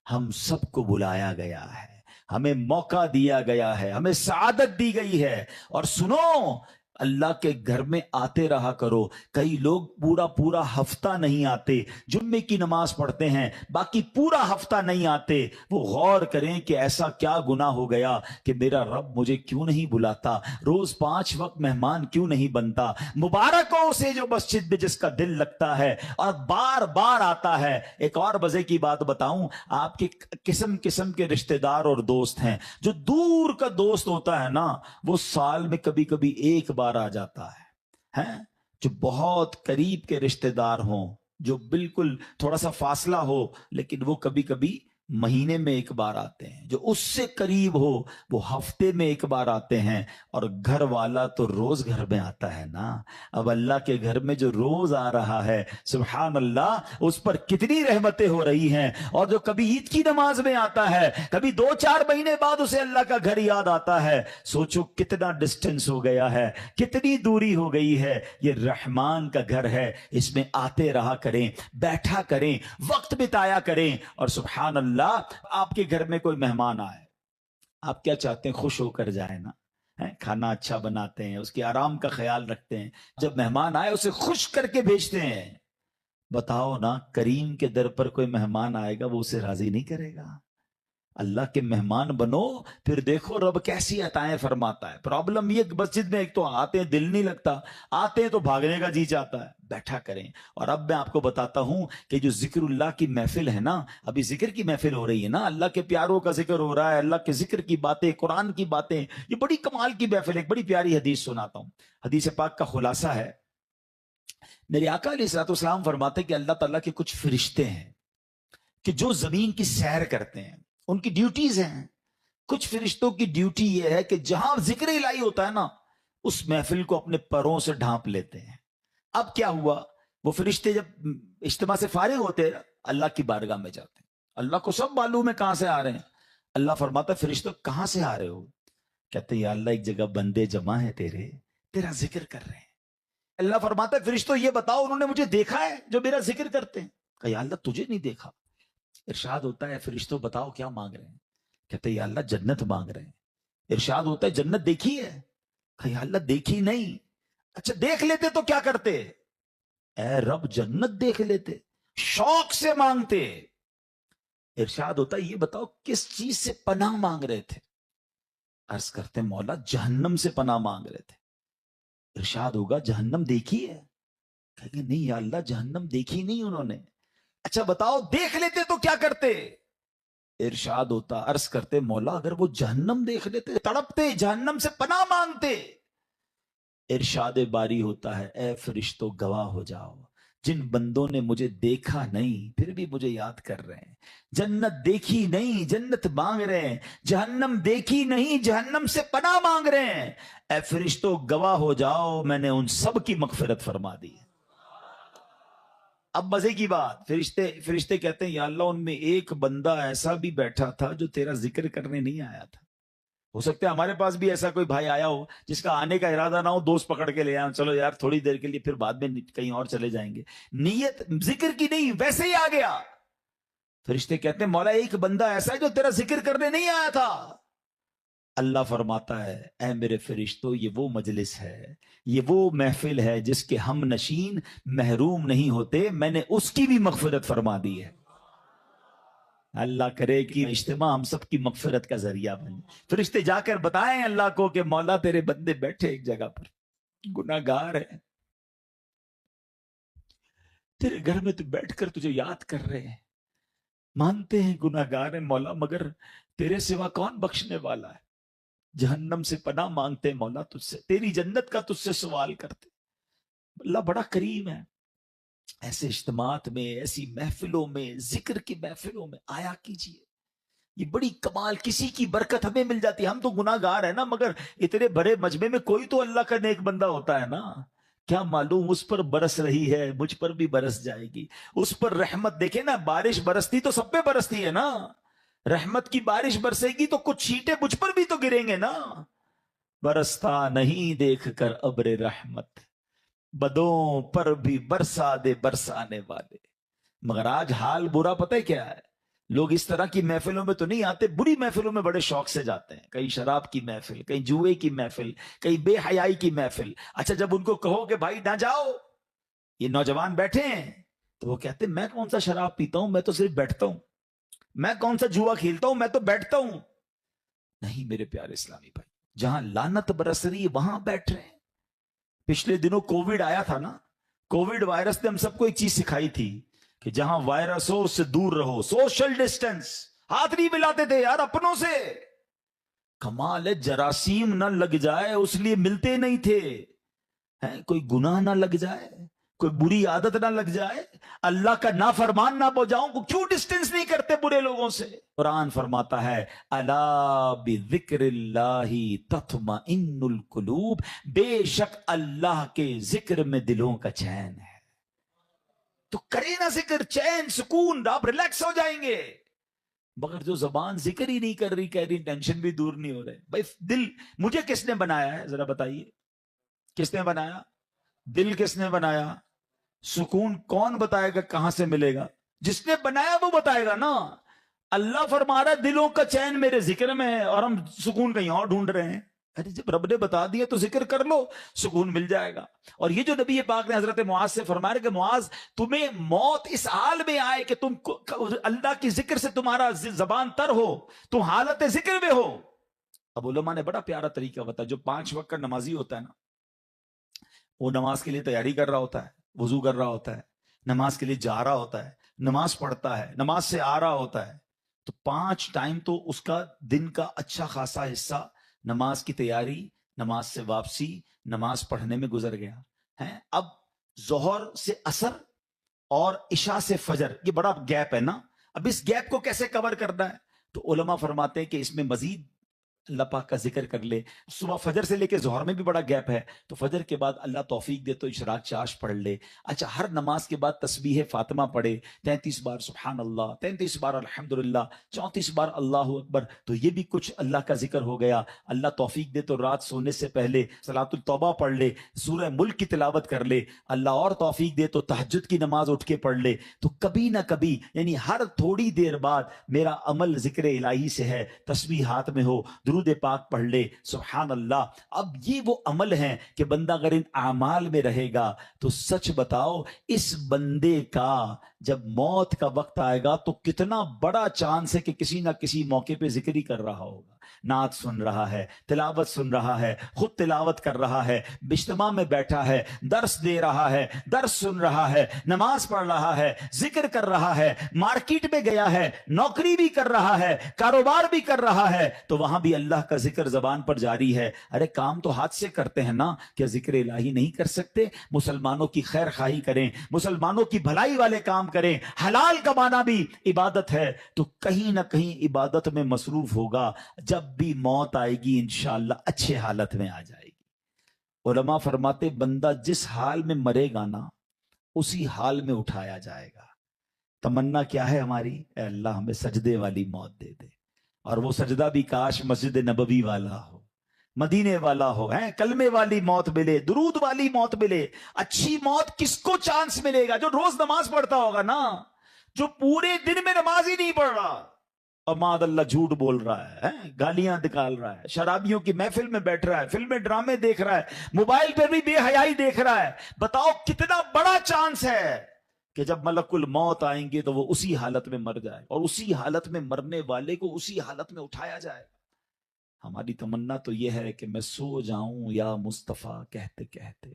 ہم سب کو بلایا گیا ہے, ہمیں موقع دیا گیا ہے, ہمیں سعادت دی گئی ہے. اور سنو, اللہ کے گھر میں آتے رہا کرو. کئی لوگ پورا ہفتہ نہیں آتے, جمعے کی نماز پڑھتے ہیں, باقی پورا ہفتہ نہیں آتے. وہ غور کریں کہ ایسا کیا گناہ ہو گیا کہ میرا رب مجھے کیوں نہیں بلاتا, روز 5 وقت مہمان کیوں نہیں بنتا. مبارک ہو اسے جو مسجد میں جس کا دل لگتا ہے اور بار بار آتا ہے. ایک اور مزے کی بات بتاؤں, آپ کے قسم قسم کے رشتہ دار اور دوست ہیں. جو دور کا دوست ہوتا ہے نا, وہ سال میں کبھی کبھی ایک بار آ جاتا ہے. جو بہت قریب کے رشتہ دار ہوں, جو بالکل تھوڑا سا فاصلہ ہو, لیکن وہ کبھی کبھی مہینے میں ایک بار آتے ہیں. جو اس سے قریب ہو وہ ہفتے میں ایک بار آتے ہیں. اور گھر والا تو روز گھر میں آتا ہے نا. اب اللہ کے گھر میں جو روز آ رہا ہے, سبحان اللہ, اس پر کتنی رحمتیں ہو رہی ہیں. اور جو کبھی عید کی نماز میں آتا ہے, کبھی 2-4 مہینے بعد اسے اللہ کا گھر یاد آتا ہے. سوچو کتنا ڈسٹنس ہو گیا ہے, کتنی دوری ہو گئی ہے. یہ رحمان کا گھر ہے, اس میں آتے رہا کریں, بیٹھا کریں, وقت بتایا کریں. اور سبحان اللہ, آپ کے گھر میں کوئی مہمان آئے, آپ کیا چاہتے ہیں؟ خوش ہو کر جائے نا. کھانا اچھا بناتے ہیں, اس کے آرام کا خیال رکھتے ہیں. جب مہمان آئے اسے خوش کر کے بھیجتے ہیں. بتاؤ نا, کریم کے در پر کوئی مہمان آئے گا وہ اسے راضی نہیں کرے گا؟ اللہ کے مہمان بنو, پھر دیکھو رب کیسی عطائیں فرماتا ہے. پرابلم یہ مسجد میں ایک تو آتے ہیں دل نہیں لگتا, آتے ہیں تو بھاگنے کا جی چاہتا ہے. بیٹھا کریں. اور اب میں آپ کو بتاتا ہوں کہ جو ذکر اللہ کی محفل ہے نا, ابھی ذکر کی محفل ہو رہی ہے نا, اللہ کے پیاروں کا ذکر ہو رہا ہے, اللہ کے ذکر کی باتیں, قرآن کی باتیں, یہ بڑی کمال کی محفل ہے. ایک بڑی پیاری حدیث سناتا ہوں. حدیث پاک کا خلاصہ ہے, میرے آقا علیہ الصلوۃ والسلام فرماتے کہ اللہ تعالیٰ کے کچھ فرشتے ہیں کہ جو زمین کی سیر کرتے ہیں, ان کی ڈیوٹیز ہیں. کچھ فرشتوں کی ڈیوٹی یہ ہے کہ جہاں ذکر الہی ہوتا ہے نا, اس محفل کو اپنے پروں سے ڈھانپ لیتے ہیں. اب کیا ہوا, وہ فرشتے جب اجتماع سے فارغ ہوتے ہیں اللہ کی بارگاہ میں جاتے ہیں. اللہ کو سب معلوم ہے کہاں سے آ رہے ہیں. اللہ فرماتا ہے فرشتوں کہاں سے آ رہے ہو؟ کہتے ہیں یا اللہ ایک جگہ بندے جمع ہیں تیرا ذکر کر رہے ہیں. اللہ فرماتا ہے فرشتوں یہ بتاؤ انہوں نے مجھے دیکھا ہے جو میرا ذکر کرتے ہیں؟ کہ یا اللہ تجھے نہیں دیکھا. ارشاد ہوتا ہے فرشتوں بتاؤ کیا مانگ رہے ہیں؟ کہتے ہیں یا اللہ جنت مانگ رہے ہیں. ارشاد ہوتا ہے جنت دیکھی ہے؟ کہ یا اللہ دیکھی نہیں. اچھا دیکھ لیتے تو کیا کرتے؟ اے رب جنت دیکھ لیتے. شوق سے مانگتے. ارشاد ہوتا ہے یہ بتاؤ کس چیز سے پناہ مانگ رہے تھے؟ عرض کرتے مولا جہنم سے پناہ مانگ رہے تھے. ارشاد ہوگا جہنم دیکھی ہے؟ کہیں گے نہیں یا اللہ جہنم دیکھی نہیں انہوں نے. اچھا بتاؤ دیکھ لیتے تو کیا کرتے؟ ارشاد ہوتا عرض کرتے مولا اگر وہ جہنم دیکھ لیتے تڑپتے جہنم سے پناہ مانگتے. ارشاد باری ہوتا ہے اے فرشتوں گواہ ہو جاؤ جن بندوں نے مجھے دیکھا نہیں پھر بھی مجھے یاد کر رہے ہیں، جنت دیکھی نہیں جنت مانگ رہے ہیں، جہنم دیکھی نہیں جہنم سے پناہ مانگ رہے ہیں، اے فرشتوں گواہ ہو جاؤ میں نے ان سب کی مغفرت فرما دی. اب مزے کی بات، فرشتے کہتے ہیں یا اللہ ان میں ایک بندہ ایسا بھی بیٹھا تھا جو تیرا ذکر کرنے نہیں آیا تھا. ہو سکتا ہے ہمارے پاس بھی ایسا کوئی بھائی آیا ہو جس کا آنے کا ارادہ نہ ہو، دوست پکڑ کے لے آئے چلو یار تھوڑی دیر کے لیے پھر بعد میں کہیں اور چلے جائیں گے، نیت ذکر کی نہیں ویسے ہی آ گیا. فرشتے کہتے ہیں مولا ایک بندہ ایسا ہے جو تیرا ذکر کرنے نہیں آیا تھا. اللہ فرماتا ہے اے میرے فرشتوں یہ وہ مجلس ہے، یہ وہ محفل ہے جس کے ہم نشین محروم نہیں ہوتے، میں نے اس کی بھی مغفرت فرما دی ہے. اللہ کرے کہ اجتماع ہم سب کی مغفرت کا ذریعہ بنے. فرشتے جا کر بتائیں اللہ کو کہ مولا تیرے بندے بیٹھے ایک جگہ پر گناہ گار ہیں، تیرے گھر میں تو بیٹھ کر تجھے یاد کر رہے ہیں، مانتے ہیں گناہ گار ہیں مولا مگر تیرے سوا کون بخشنے والا ہے، جہنم سے پناہ مانگتے ہیں مولا تجھ سے، تیری جنت کا تجھ سے سوال کرتے. اللہ بڑا کریم ہے. ایسے اجتماعات میں ایسی محفلوں میں ذکر کی محفلوں میں آیا کیجئے، یہ بڑی کمال کسی کی برکت ہمیں مل جاتی ہے. ہم تو گناہ گار ہیں نا مگر اتنے بڑے مجمع میں کوئی تو اللہ کا نیک بندہ ہوتا ہے نا، کیا معلوم اس پر برس رہی ہے مجھ پر بھی برس جائے گی. اس پر رحمت دیکھیں نا، بارش برستی تو سب پہ برستی ہے نا، رحمت کی بارش برسے گی تو کچھ چھینٹے مجھ پر بھی تو گریں گے نا. برستا نہیں دیکھ کر ابر رحمت، بدوں پر بھی برسا دے برسانے والے. مگر آج حال برا پتہ ہے کیا ہے، لوگ اس طرح کی محفلوں میں تو نہیں آتے، بری محفلوں میں بڑے شوق سے جاتے ہیں، کہیں شراب کی محفل، کہیں جوئے کی محفل، کہیں بے حیائی کی محفل. اچھا جب ان کو کہو کہ بھائی نہ جاؤ، یہ نوجوان بیٹھے ہیں، تو وہ کہتے ہیں میں کون سا شراب پیتا ہوں، میں تو صرف بیٹھتا ہوں، میں کون سا جوا کھیلتا ہوں، میں تو بیٹھتا ہوں. نہیں میرے پیارے اسلامی بھائی، جہاں لعنت برس رہی ہے وہاں بیٹھ رہے ہیں. پچھلے دنوں کووڈ آیا تھا نا، کووڈ وائرس نے ہم سب کو ایک چیز سکھائی تھی کہ جہاں وائرس ہو اس سے دور رہو، سوشل ڈسٹینس، ہاتھ نہیں ملاتے تھے یار اپنوں سے. کمال ہے جراثیم نہ لگ جائے اس لیے ملتے نہیں تھے، کوئی گناہ نہ لگ جائے، کوئی بری عادت نہ لگ جائے، اللہ کا نافرمان نہ ہو جاؤں، کیوں ڈسٹینس نہیں کرتے برے لوگوں سے. قرآن فرماتا ہے الا بذکر اللہ تطمئن القلوب، بے شک اللہ کے ذکر میں دلوں کا چین ہے. تو کرے نا ذکر، چین سکون، آپ ریلیکس ہو جائیں گے. مگر جو زبان ذکر ہی نہیں کر رہی، کہہ رہی ٹینشن بھی دور نہیں ہو رہے. بھائی دل مجھے کس نے بنایا ہے ذرا بتائیے، کس نے بنایا؟ دل کس نے بنایا؟ سکون کون بتائے گا کہاں سے ملے گا؟ جس نے بنایا وہ بتائے گا نا. اللہ فرما رہا ہے دلوں کا چین میرے ذکر میں ہے اور ہم سکون کہیں اور ڈھونڈ رہے ہیں. ارے جب رب نے بتا دیا تو ذکر کر لو، سکون مل جائے گا. اور یہ جو نبی پاک نے حضرت معاذ سے فرمایا کہ معاذ تمہیں موت اس حال میں آئے کہ تم اللہ کی ذکر سے تمہارا زبان تر ہو، تم حالت ذکر میں ہو. اب علماء نے بڑا پیارا طریقہ بتایا، جو 5 وقت کا نمازی ہوتا ہے نا، وہ نماز کے لیے تیاری کر رہا ہوتا ہے، وضو کر رہا ہوتا ہے، نماز کے لیے جا رہا ہوتا ہے، نماز پڑھتا ہے، نماز سے آ رہا ہوتا ہے، تو 5 ٹائم تو اس کا دن کا اچھا خاصا حصہ نماز کی تیاری، نماز سے واپسی، نماز پڑھنے میں گزر گیا ہے. اب ظہر سے عصر اور عشاء سے فجر، یہ بڑا گیپ ہے نا، اب اس گیپ کو کیسے کور کرنا ہے؟ تو علماء فرماتے ہیں کہ اس میں مزید اللہ پاک کا ذکر کر لے. صبح فجر سے لے کے ظہر میں بھی بڑا گیپ ہے، تو فجر کے بعد اللہ توفیق دے تو اشراق چاش پڑھ لے. اچھا ہر نماز کے بعد تسبیح فاطمہ پڑھے، 33 بار سبحان اللہ، 33 بار الحمدللہ، 34 بار اللہ اکبر. تو یہ بھی کچھ اللہ کا ذکر ہو گیا. اللہ توفیق دے تو رات سونے سے پہلے صلاۃ التوبہ پڑھ لے، سورہ ملک کی تلاوت کر لے. اللہ اور توفیق دے تو تہجد کی نماز اٹھ کے پڑھ لے. تو کبھی نہ کبھی یعنی ہر تھوڑی دیر بعد میرا عمل ذکر الہی سے ہے، تسبیح ہاتھ میں ہو، درود پاک پڑھ لے. سبحان اللہ. اب یہ وہ عمل ہیں کہ بندہ اگر ان اعمال میں رہے گا تو سچ بتاؤ اس بندے کا جب موت کا وقت آئے گا تو کتنا بڑا چانس ہے کہ کسی نہ کسی موقع پہ ذکر ہی کر رہا ہوگا, نعت سن رہا ہے, تلاوت سن رہا ہے, خود تلاوت کر رہا ہے, اجتماع میں بیٹھا ہے, درس دے رہا ہے, درس سن رہا ہے, نماز پڑھ رہا ہے, ذکر کر رہا ہے, مارکیٹ میں گیا ہے, نوکری بھی کر رہا ہے, کاروبار بھی کر رہا ہے, تو وہاں بھی اللہ کا ذکر زبان پر جاری ہے. ارے کام تو ہاتھ سے کرتے ہیں نا, کیا ذکر الہی نہیں کر سکتے؟ مسلمانوں کی خیر خواہی کریں, مسلمانوں کی بھلائی والے کام کریں, حلال کمانا بھی عبادت ہے. تو کہیں نہ کہیں عبادت میں مصروف ہوگا, جب بھی موت آئے گی انشاءاللہ اچھے حالت میں آ جائے گی. علماء فرماتے بندہ جس حال میں مرے گا نا اسی حال میں اٹھایا جائے گا. تمنا کیا ہے ہماری؟ اے اللہ ہمیں سجدے والی موت دے دے, اور وہ سجدہ بھی کاش مسجد نبوی والا ہو, مدینے والا ہو, کلمے والی موت ملے, درود والی موت ملے. اچھی موت کس کو چانس ملے گا؟ جو روز نماز پڑھتا ہوگا نا, جو پورے دن میں نماز ہی نہیں پڑھ رہا اور ماد اللہ جھوٹ بول رہا ہے, گالیاں نکال رہا ہے, شرابیوں کی محفل میں بیٹھ رہا ہے, فلمیں ڈرامے دیکھ رہا ہے, موبائل پہ بھی بے حیائی دیکھ رہا ہے. بتاؤ کتنا بڑا چانس ہے کہ جب ملک الموت آئیں گے تو وہ اسی حالت میں مر جائے, اور اسی حالت میں مرنے والے کو اسی حالت میں اٹھایا جائے. ہماری تمنا تو یہ ہے کہ میں سو جاؤں یا مصطفیٰ کہتے کہتے,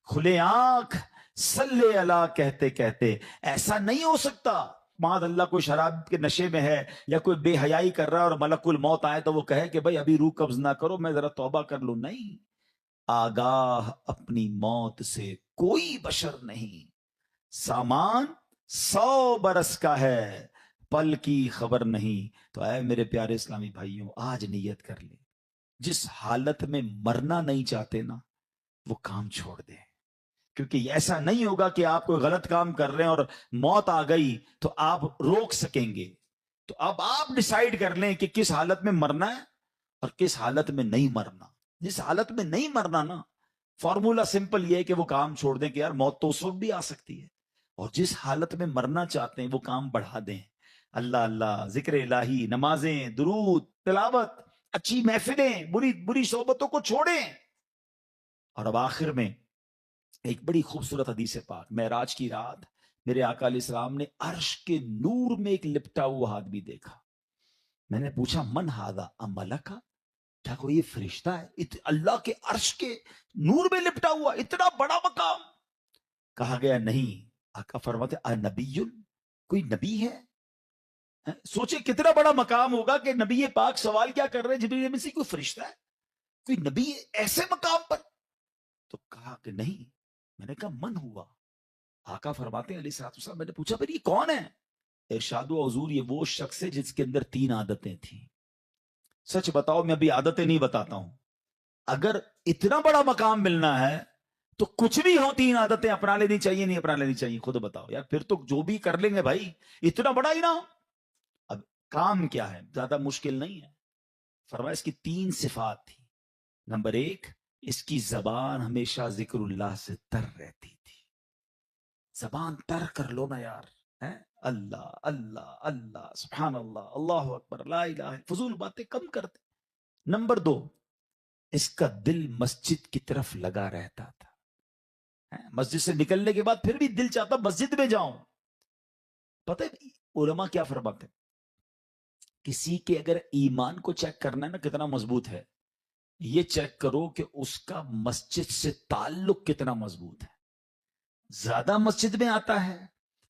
کھلے آنکھ صلی اللہ کہتے کہتے. ایسا نہیں ہو سکتا معاذ اللہ کوئی شراب کے نشے میں ہے یا کوئی بے حیائی کر رہا ہے اور ملک الموت آئے تو وہ کہے کہ بھائی ابھی روح قبض نہ کرو, میں ذرا توبہ کر لوں. نہیں, آگاہ اپنی موت سے کوئی بشر نہیں. سامان 100 برس کا ہے, پل کی خبر نہیں. تو اے میرے پیارے اسلامی بھائیوں, آج نیت کر لیں, جس حالت میں مرنا نہیں چاہتے نا وہ کام چھوڑ دیں, کیونکہ ایسا نہیں ہوگا کہ آپ کوئی غلط کام کر رہے ہیں اور موت آ گئی تو آپ روک سکیں گے. تو اب آپ ڈیسائیڈ کر لیں کہ کس حالت میں مرنا ہے اور کس حالت میں نہیں مرنا. جس حالت میں نہیں مرنا نا, فارمولا سمپل یہ ہے کہ وہ کام چھوڑ دیں کہ یار موت تو اس وقت بھی آ سکتی ہے, اور جس حالت میں مرنا چاہتے ہیں وہ کام بڑھا دیں. اللہ اللہ, ذکر الہی, نمازیں, درود, تلاوت, اچھی محفلیں, بری صحبتوں کو چھوڑیں. اور اب آخر میں ایک بڑی خوبصورت حدیث پاک, معراج کی رات میرے آقا علیہ السلام نے عرش کے نور میں ایک لپٹا ہوا آدمی دیکھا. میں نے پوچھا من ہذا ام ملکا, کیا کوئی یہ فرشتہ ہے؟ اللہ کے عرش کے نور میں لپٹا ہوا, اتنا بڑا مقام. کہا گیا نہیں. آقا فرماتے نبی, کوئی نبی ہے؟ سوچے کتنا بڑا مقام ہوگا کہ نبی پاک سوال کیا کر رہے ہیں جبریل امین سے, کوئی فرشتہ ہے, کوئی نبی ہے ایسے مقام پر؟ تو کہا کہ نہیں. میں نے کہا من ہوا. آقا فرماتے ہیں علیہ الصلوۃ والسلام, میں نے پوچھا پھر یہ کون ہے؟ ارشاد و حضور یہ وہ شخص ہے جس کے اندر 3 عادتیں تھیں. سچ بتاؤ, میں ابھی عادتیں نہیں بتاتا ہوں, اگر اتنا بڑا مقام ملنا ہے تو کچھ بھی ہو 3 عادتیں اپنا لینی چاہیے, نہیں اپنا لینی چاہیے؟ خود بتاؤ یار, پھر تو جو بھی کر لیں گے بھائی, اتنا بڑا ہی نہ ہو. اب کام کیا ہے؟ زیادہ مشکل نہیں ہے. فرمایا اس کی 3 صفات تھی. نمبر 1, اس کی زبان ہمیشہ ذکر اللہ سے تر رہتی تھی. زبان تر کر لو نا یار, اللہ اللہ اللہ, سبحان اللہ, اللہ اکبر, لا الہ, فضول باتیں کم کرتے. نمبر 2, اس کا دل مسجد کی طرف لگا رہتا تھا. مسجد سے نکلنے کے بعد پھر بھی دل چاہتا مسجد میں جاؤں. پتہ ہے علماء کیا فرماتے ہیں, کسی کے اگر ایمان کو چیک کرنا ہے نا کتنا مضبوط ہے, یہ چیک کرو کہ اس کا مسجد سے تعلق کتنا مضبوط ہے. زیادہ مسجد میں آتا ہے,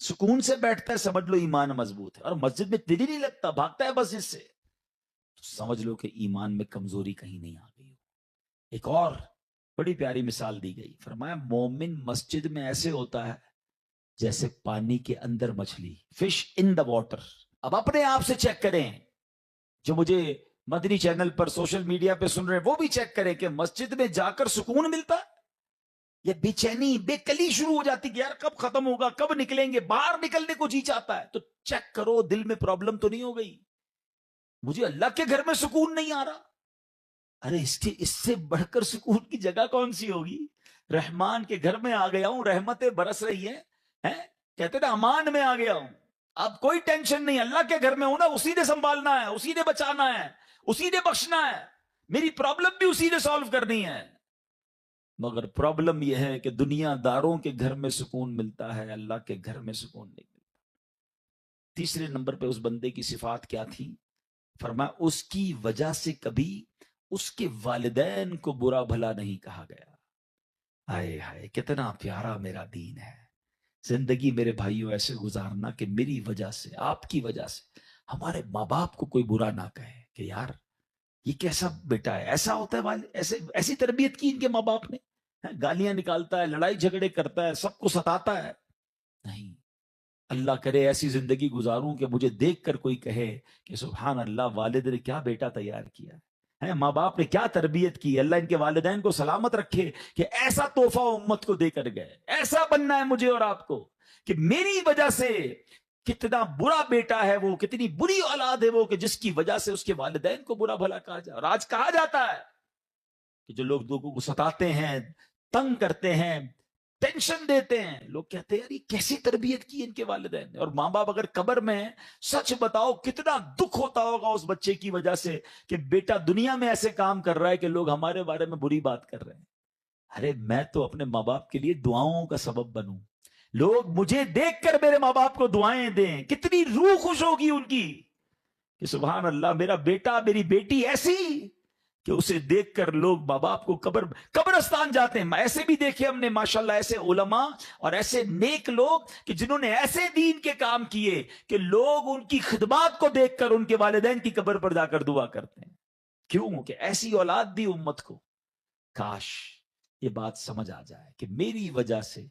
سکون سے بیٹھتا ہے, سمجھ لو ایمان مضبوط ہے, اور مسجد میں دل ہی نہیں لگتا, بھاگتا ہے مسجد سے, تو سمجھ لو کہ ایمان میں کمزوری کہیں نہیں آ گئی. ایک اور بڑی پیاری مثال دی گئی, فرمایا مومن مسجد میں ایسے ہوتا ہے جیسے پانی کے اندر مچھلی, فش ان دا واٹر. اب اپنے آپ سے چیک کریں, جو مجھے مدنی چینل پر سوشل میڈیا پہ سن رہے ہیں وہ بھی چیک کریں کہ مسجد میں جا کر سکون ملتا ہے یا بے چینی, بے کلی شروع ہو جاتی کہ یار کب ختم ہوگا, کب نکلیں گے, باہر نکلنے کو جی چاہتا ہے. تو چیک کرو دل میں پرابلم تو نہیں ہو گئی, مجھے اللہ کے گھر میں سکون نہیں آ رہا. ارے اس سے بڑھ کر سکون کی جگہ کون سی ہوگی؟ رحمان کے گھر میں آ گیا ہوں, رحمتیں برس رہی ہیں, کہتے نا امان میں آ گیا ہوں, اب کوئی ٹینشن نہیں, اللہ کے گھر میں ہوں نا, اسی نے سنبھالنا ہے, اسی نے بچانا ہے, اسی نے بخشنا ہے، میری پرابلم بھی اسی نے سالو کرنی ہے. مگر پرابلم یہ ہے کہ دنیا داروں کے گھر میں سکون ملتا ہے، اللہ کے گھر میں سکون نہیں ملتا. تیسرے نمبر پہ اس بندے کی صفات کیا تھی؟ فرمایا اس کی وجہ سے کبھی اس کے والدین کو برا بھلا نہیں کہا گیا. ہائے ہائے کتنا پیارا میرا دین ہے. زندگی میرے بھائیوں ایسے گزارنا کہ میری وجہ سے، آپ کی وجہ سے ہمارے ماں باپ کو کوئی برا نہ کہے کہ یار یہ کیسا بیٹا ہے. ایسا ہوتا ہے، ایسی تربیت کی ان کے ماں باپ نے، گالیاں نکالتا ہے، لڑائی جھگڑے کرتا ہے، سب کو ستاتا ہے. نہیں، اللہ کرے ایسی زندگی گزاروں کہ مجھے دیکھ کر کوئی کہے کہ سبحان اللہ، والد نے کیا بیٹا تیار کیا ہے، ماں باپ نے کیا تربیت کی. اللہ ان کے والدین کو سلامت رکھے کہ ایسا تحفہ امت کو دے کر گئے. ایسا بننا ہے مجھے اور آپ کو کہ میری وجہ سے کتنا برا بیٹا ہے وہ، کتنی بری اولاد ہے وہ کہ جس کی وجہ سے اس کے والدین کو برا بھلا کہا جائے. اور آج کہا جاتا ہے کہ جو لوگ لوگوں کو ستاتے ہیں، تنگ کرتے ہیں، ٹینشن دیتے ہیں، لوگ کہتے ہیں یار یہ کیسی تربیت کی ان کے والدین نے. اور ماں باپ اگر قبر میں ہیں، سچ بتاؤ کتنا دکھ ہوتا ہوگا اس بچے کی وجہ سے کہ بیٹا دنیا میں ایسے کام کر رہا ہے کہ لوگ ہمارے بارے میں بری بات کر رہے ہیں. ارے میں تو اپنے ماں باپ کے لیے دعاؤں کا سبب بنوں، لوگ مجھے دیکھ کر میرے ماں باپ کو دعائیں دیں. کتنی روح خوش ہوگی ان کی کہ سبحان اللہ میرا بیٹا میری بیٹی ایسی کہ اسے دیکھ کر لوگ ماں باپ کو قبرستان جاتے ہیں. ایسے بھی دیکھے ہم نے ماشاءاللہ ایسے علماء اور ایسے نیک لوگ کہ جنہوں نے ایسے دین کے کام کیے کہ لوگ ان کی خدمات کو دیکھ کر ان کے والدین کی قبر پر جا کر دعا کرتے ہیں. کیوں کہ ایسی اولاد دی امت کو. کاش یہ بات سمجھ آ جائے کہ میری وجہ سے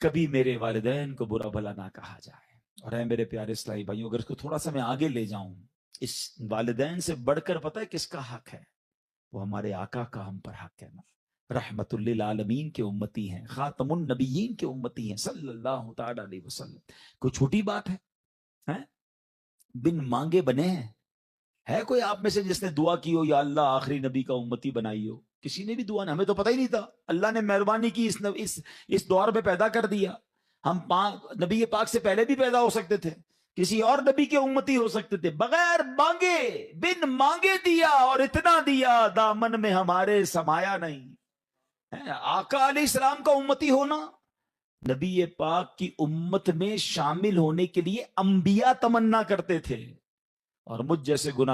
کبھی میرے والدین کو برا بھلا نہ کہا جائے. اور اے میرے پیارے اسلامی بھائیوں، اگر اس کو تھوڑا سا میں آگے لے جاؤں، اس والدین سے بڑھ کر پتہ ہے کس کا حق ہے؟ وہ ہمارے آقا کا ہم پر حق ہے نا. رحمت للعالمین کے امتی ہیں، خاتم النبیین کے امتی ہیں صلی اللہ تعالی علیہ وسلم. کوئی چھوٹی بات ہے؟ بن مانگے بنے ہیں. ہے کوئی آپ میں سے جس نے دعا کی ہو یا اللہ آخری نبی کا امتی بنائی ہو؟ کسی نے بھی دعا نہیں. ہمیں تو پتہ ہی نہیں تھا، اللہ نے مہربانی کی اس دور میں پیدا کر دیا. ہم نبی پاک سے پہلے بھی پیدا ہو سکتے تھے، کسی اور نبی کے امتی ہو سکتے تھے. بغیر مانگے، بن مانگے دیا، اور اتنا دیا دامن میں ہمارے سمایا نہیں. آقا علیہ السلام کا امتی ہونا، نبی پاک کی امت میں شامل ہونے کے لیے انبیاء تمنا کرتے تھے، اور مجھ جیسے گناہ